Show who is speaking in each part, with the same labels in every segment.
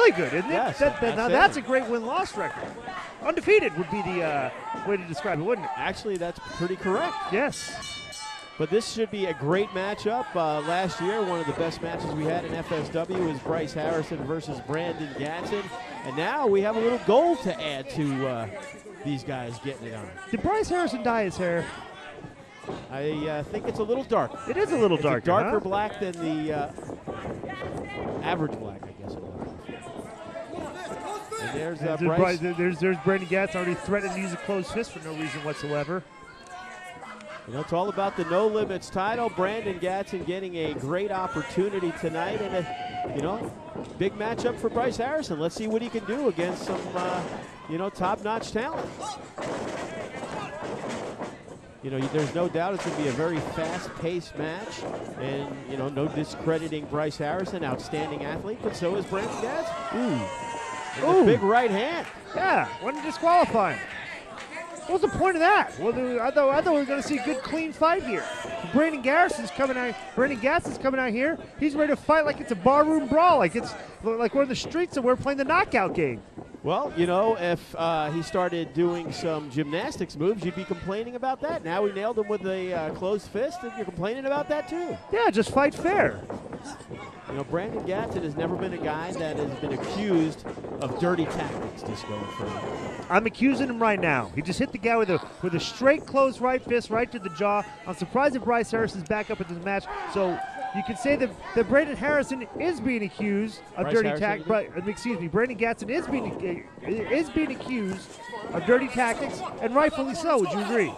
Speaker 1: really good, isn't it?
Speaker 2: Yes,
Speaker 1: Now that's a great win-loss record. Undefeated would be the way to describe it, wouldn't it?
Speaker 2: Actually, that's pretty correct.
Speaker 1: Yes.
Speaker 2: But this should be a great matchup. Last year, one of the best matches we had in FSW was Bryce Harrison versus Brandon Gatson. And now we have a little gold to add to these guys getting it on.
Speaker 1: Did Bryce Harrison dye his hair?
Speaker 2: I think it's a little dark.
Speaker 1: It is a little darker.
Speaker 2: It's a darker black than the average black, I guess it was. And there's Bryce.
Speaker 1: There's Brandon Gatson already threatening to use a closed fist for no reason whatsoever.
Speaker 2: You know, it's all about the No Limits title. Brandon Gatson getting a great opportunity tonight, and a big matchup for Bryce Harrison. Let's see what he can do against some top-notch talent. There's no doubt it's going to be a very fast-paced match, and no discrediting Bryce Harrison, outstanding athlete, but so is Brandon Gatson. Ooh, big right hand.
Speaker 1: Yeah, wasn't disqualifying. What was the point of that? Well, I thought we were going to see a good, clean fight here. Brandon Gatson's coming out here. He's ready to fight like it's a barroom brawl, like it's like we're in the streets and we're playing the knockout game.
Speaker 2: Well, if he started doing some gymnastics moves, you'd be complaining about that. Now we nailed him with a closed fist, and you're complaining about that too.
Speaker 1: Yeah, just fight fair.
Speaker 2: Brandon Gatson has never been a guy that has been accused of dirty tactics, just going for him.
Speaker 1: I'm accusing him right now. He just hit the guy with a straight closed right fist right to the jaw. I'm surprised that Bryce Harrison's back up at this match. So you can say that Brandon Harrison is being accused of dirty tactics. Brandon Gatson is being accused of dirty tactics, and rightfully so. Would you agree?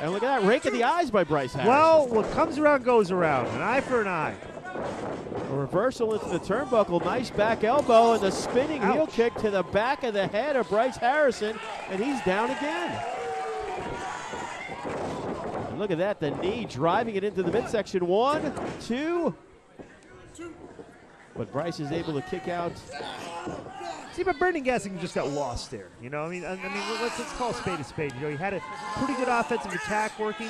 Speaker 2: And look at that rake of the eyes by Bryce Harrison.
Speaker 1: Well, what comes around goes around. An eye for an eye.
Speaker 2: A reversal into the turnbuckle, nice back elbow, and the spinning heel kick to the back of the head of Bryce Harrison, and he's down again. And look at that, the knee driving it into the midsection. 1, 2. But Bryce is able to kick out.
Speaker 1: See, but Brandon Gatson just got lost there. Let's call a spade a spade. He had a pretty good offensive attack working.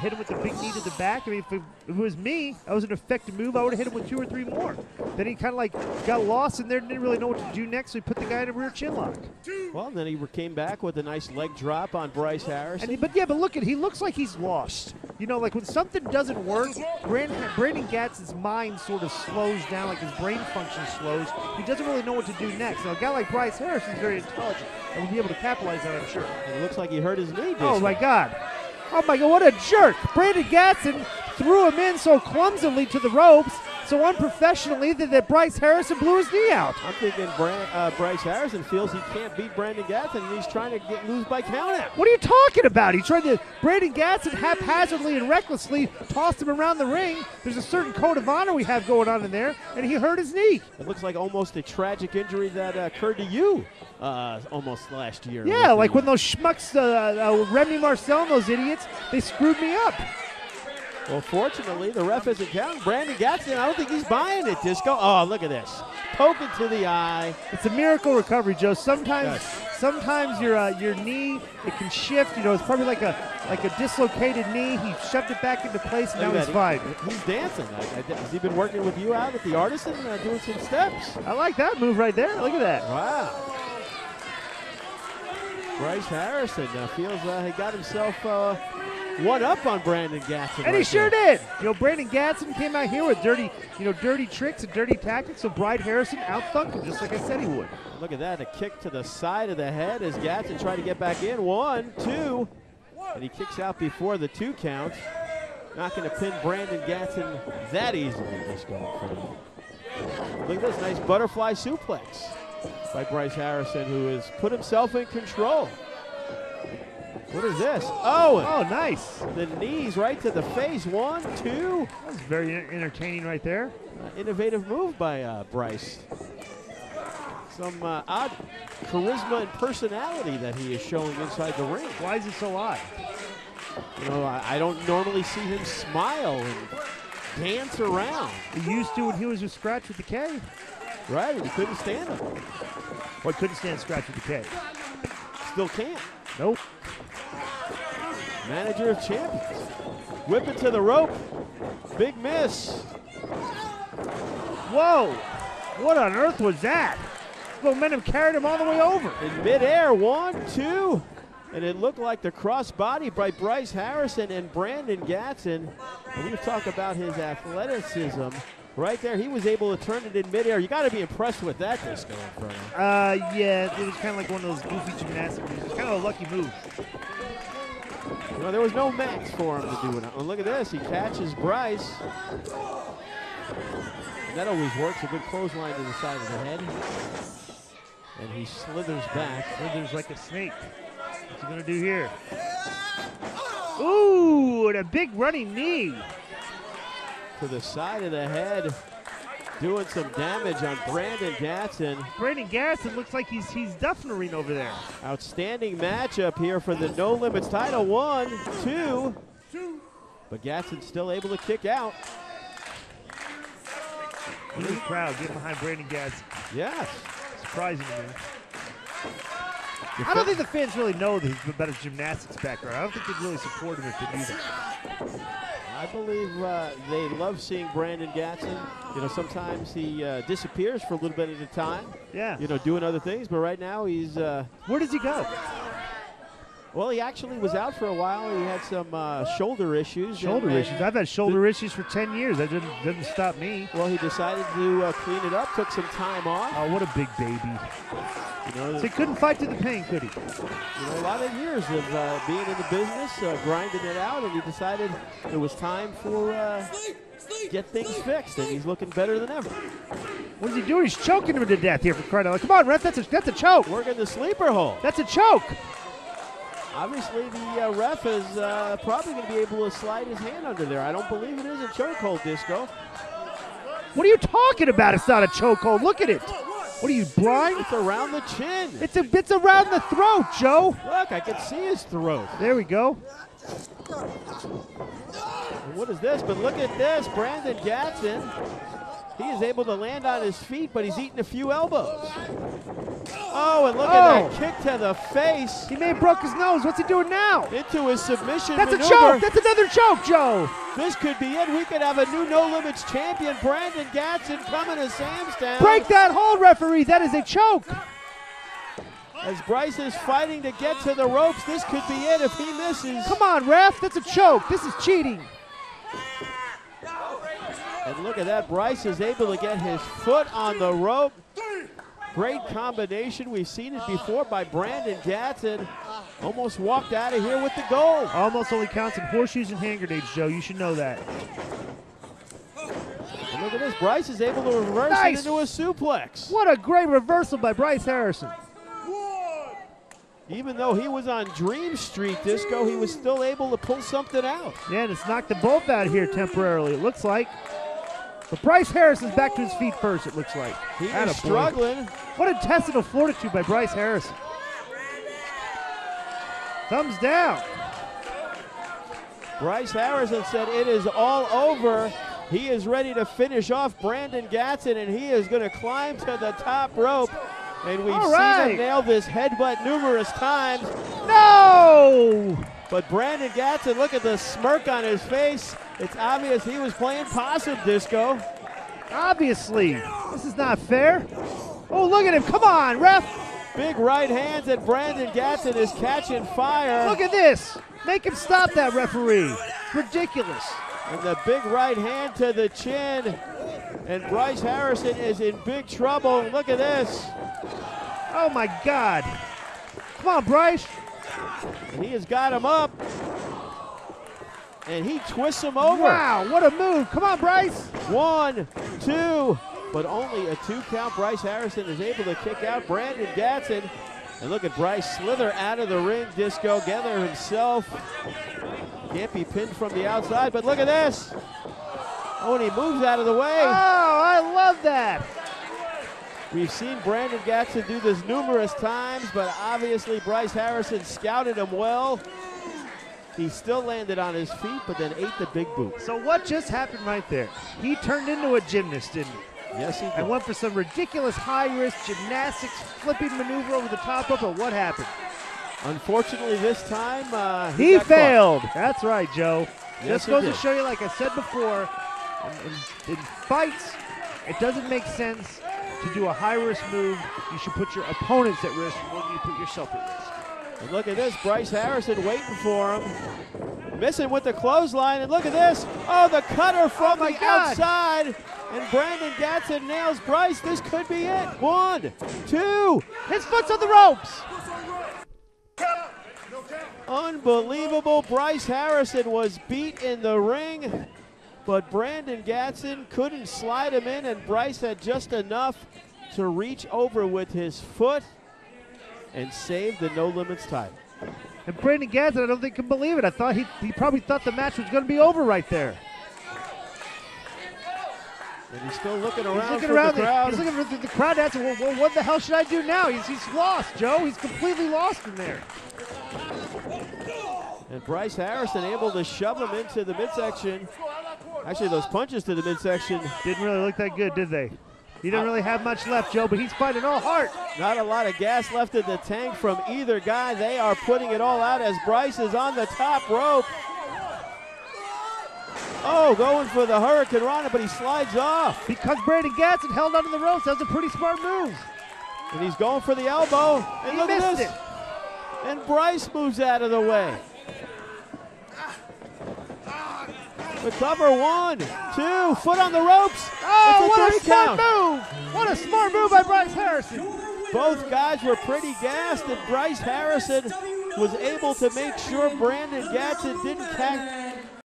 Speaker 1: Hit him with the big knee to the back. If it was me, that was an effective move. I would have hit him with 2 or 3 more. Then he kind of got lost in there, didn't really know what to do next, so he put the guy in a rear chin lock.
Speaker 2: Well, then he came back with a nice leg drop on Bryce Harrison.
Speaker 1: But look he looks like he's lost. Like when something doesn't work, Brandon Gatson's mind sort of slows down, like his brain function slows. He doesn't really know what to do next. Now, a guy like Bryce Harrison is very intelligent and will be able to capitalize on it, I'm sure.
Speaker 2: And it looks like he hurt his knee.
Speaker 1: Oh, my God. Oh, my God, what a jerk. Brandon Gatson threw him in so clumsily to the ropes, so unprofessionally that Bryce Harrison blew his knee out.
Speaker 2: I'm thinking Bryce Harrison feels he can't beat Brandon Gatson, and he's trying to lose by countout.
Speaker 1: What are you talking about? Brandon Gatson haphazardly and recklessly tossed him around the ring. There's a certain code of honor we have going on in there, and he hurt his knee.
Speaker 2: It looks like almost a tragic injury that occurred to you almost last year.
Speaker 1: Yeah, like when those schmucks, Remy Marcel and those idiots, they screwed me up.
Speaker 2: Well, fortunately, the ref isn't counting. Brandon Gatson, I don't think he's buying it, Disco. Oh, look at this. Poking to the eye.
Speaker 1: It's a miracle recovery, Joe. Sometimes your knee, it can shift. It's probably like a dislocated knee. He shoved it back into place, and now he's fine.
Speaker 2: He's dancing. Has he been working with you out at the Artisan, doing some steps?
Speaker 1: I like that move right there. Look at that.
Speaker 2: Wow. Bryce Harrison feels he got himself one up on Brandon Gatson.
Speaker 1: And he sure did. Brandon Gatson came out here with dirty tricks and dirty tactics, so Bryce Harrison outthunk him, just like I said he would.
Speaker 2: Look at that, a kick to the side of the head as Gatson tried to get back in. 1, 2, and he kicks out before the 2 count. Not going to pin Brandon Gatson that easily. Just going for him. Look at this nice butterfly suplex by Bryce Harrison, who has put himself in control. What is this? Oh,
Speaker 1: nice.
Speaker 2: The knees right to the face. 1, 2.
Speaker 1: That was very entertaining right there.
Speaker 2: Innovative move by Bryce. Some odd charisma and personality that he is showing inside the ring.
Speaker 1: Why is it so odd?
Speaker 2: I don't normally see him smile and dance around.
Speaker 1: He used to when he was with Scratch with the K.
Speaker 2: Right, he couldn't stand him.
Speaker 1: Or couldn't stand Scratch with the K.
Speaker 2: Still can't.
Speaker 1: Nope.
Speaker 2: Manager of champions. Whip it to the rope. Big miss.
Speaker 1: Whoa. What on earth was that? Momentum carried him all the way over.
Speaker 2: In midair, 1, 2. And it looked like the crossbody by Bryce Harrison and Brandon Gatson. And we talk about his athleticism. Right there, he was able to turn it in midair. You got to be impressed with that, Disco Inferno.
Speaker 1: Yeah, it was kind of like one of those goofy gymnastics moves. It was kind of a lucky move.
Speaker 2: Well, there was no max for him to do it. And look at this, he catches Bryce. And that always works, a good clothesline to the side of the head. And he slithers back.
Speaker 1: Slithers like a snake. What's he going to do here? Ooh, and a big running knee.
Speaker 2: To the side of the head, doing some damage on Brandon Gatson.
Speaker 1: Brandon Gatson looks like he's duffering over there.
Speaker 2: Outstanding matchup here for the No Limits title. 1, 2. But Gatson's still able to kick out.
Speaker 1: Look at the crowd getting behind Brandon Gatson.
Speaker 2: Yes.
Speaker 1: Surprising to me. I don't think the fans really know that he's about his gymnastics background. I don't think they'd really support him if they knew that.
Speaker 2: I believe they love seeing Brandon Gatson. You know, sometimes he disappears for a little bit at a time.
Speaker 1: Yeah.
Speaker 2: You know, doing other things. But right now he's.
Speaker 1: Where does he go?
Speaker 2: Well, he actually was out for a while. He had some shoulder issues.
Speaker 1: Shoulder issues. I've had shoulder issues for 10 years. That didn't stop me.
Speaker 2: Well, he decided to clean it up. Took some time off.
Speaker 1: Oh, what a big baby.
Speaker 2: You know,
Speaker 1: so he couldn't fight to the pain, could he?
Speaker 2: You know, a lot of years of being in the business, grinding it out, and he decided it was time for get things fixed, and he's looking better than ever.
Speaker 1: What is he doing? He's choking him to death here for crying out loud. Come on, ref, that's a choke.
Speaker 2: Working the sleeper hold.
Speaker 1: That's a choke.
Speaker 2: Obviously, the ref is probably going to be able to slide his hand under there. I don't believe it is a chokehold, Disco.
Speaker 1: What are you talking about? It's not a chokehold. Look at it. What are you, blind?
Speaker 2: It's around the chin.
Speaker 1: It's around the throat, Joe.
Speaker 2: Look, I can see his throat.
Speaker 1: There we go.
Speaker 2: And what is this? But look at this, Brandon Gatson. He is able to land on his feet, but he's eating a few elbows. Oh, and look at that kick to the face.
Speaker 1: He may have broke his nose. What's he doing now?
Speaker 2: Into his submission
Speaker 1: That's
Speaker 2: maneuver.
Speaker 1: a choke. That's another choke, Joe.
Speaker 2: This could be it. We could have a new No Limits champion, Brandon Gatson, coming to Samstown.
Speaker 1: Break that hold, referee. That is a choke.
Speaker 2: As Bryce is fighting to get to the ropes, this could be it if he misses.
Speaker 1: Come on, ref. That's a choke. This is cheating.
Speaker 2: And look at that. Bryce is able to get his foot on the rope. Great combination. We've seen it before by Brandon Gatson. Almost walked out of here with the gold.
Speaker 1: Almost only counts in horseshoes and hand grenades, Joe. You should know that.
Speaker 2: And look at this. Bryce is able to reverse it into a suplex.
Speaker 1: What a great reversal by Bryce Harrison.
Speaker 2: Even though he was on Dream Street, Disco, he was still able to pull something out.
Speaker 1: Yeah, and it's knocked them both out here temporarily, it looks like. But Bryce Harrison's back to his feet first, it looks like.
Speaker 2: He is struggling.
Speaker 1: What intestinal fortitude by Bryce Harrison. Thumbs down.
Speaker 2: Bryce Harrison said it is all over. He is ready to finish off Brandon Gatson, and he is going to climb to the top rope. And we've seen him nail this headbutt numerous times.
Speaker 1: No!
Speaker 2: But Brandon Gatson, look at the smirk on his face. It's obvious he was playing possum, Disco.
Speaker 1: Obviously. This is not fair. Oh, look at him. Come on, ref.
Speaker 2: Big right hands, and Brandon Gatson is catching fire.
Speaker 1: Look at this. Make him stop that, referee. Ridiculous.
Speaker 2: And the big right hand to the chin. And Bryce Harrison is in big trouble. Look at this.
Speaker 1: Oh, my God. Come on, Bryce.
Speaker 2: And he has got him up. And he twists him over.
Speaker 1: Wow, what a move. Come on, Bryce.
Speaker 2: 1, 2, but only a 2 count. Bryce Harrison is able to kick out Brandon Gatson. And look at Bryce slither out of the ring. Disco gather himself. Can't be pinned from the outside, but look at this. Oh, and he moves out of the way.
Speaker 1: Oh, I love that.
Speaker 2: We've seen Brandon Gatson do this numerous times, but obviously Bryce Harrison scouted him well. He still landed on his feet, but then ate the big boot.
Speaker 1: So what just happened right there? He turned into a gymnast, didn't he?
Speaker 2: Yes, he did.
Speaker 1: And went for some ridiculous high-risk gymnastics, flipping maneuver over the top rope, but what happened?
Speaker 2: Unfortunately, this time,
Speaker 1: he failed. Caught. That's right, Joe.
Speaker 2: Yes,
Speaker 1: just goes to show you, like I said before, in fights, it doesn't make sense to do a high-risk move, you should put your opponents at risk more than you put yourself at risk.
Speaker 2: And look at this, Bryce Harrison waiting for him. Missing with the clothesline, and look at this. Oh, the cutter from the outside. And Brandon Gatson nails Bryce. This could be it. 1, 2.
Speaker 1: His foot's on the ropes.
Speaker 2: Unbelievable. Bryce Harrison was beat in the ring, but Brandon Gatson couldn't slide him in, and Bryce had just enough to reach over with his foot and save the No Limits title.
Speaker 1: And Brandon Gatson, I don't think can believe it. I thought he probably thought the match was going to be over right there.
Speaker 2: And he's still looking around
Speaker 1: the
Speaker 2: crowd.
Speaker 1: He's looking for the crowd. That's well, what the hell should I do now? He's lost, Joe. He's completely lost in there.
Speaker 2: And Bryce Harrison able to shove him into the midsection. Actually, those punches to the midsection
Speaker 1: didn't really look that good, did they? He didn't really have much left, Joe, but he's fighting all heart.
Speaker 2: Not a lot of gas left in the tank from either guy. They are putting it all out as Bryce is on the top rope. Oh, going for the Hurricane Rana, but he slides off.
Speaker 1: Because Brandon Gatson held onto the ropes. That was a pretty smart move.
Speaker 2: And he's going for the elbow. And
Speaker 1: he
Speaker 2: look
Speaker 1: missed
Speaker 2: at this.
Speaker 1: it.
Speaker 2: And Bryce moves out of the way. The cover, 1, 2, foot on the ropes.
Speaker 1: Oh, what a
Speaker 2: count.
Speaker 1: smart move. What a smart move by Bryce Harrison.
Speaker 2: Both guys were pretty gassed, and Bryce Harrison was able to make sure Brandon Gatson didn't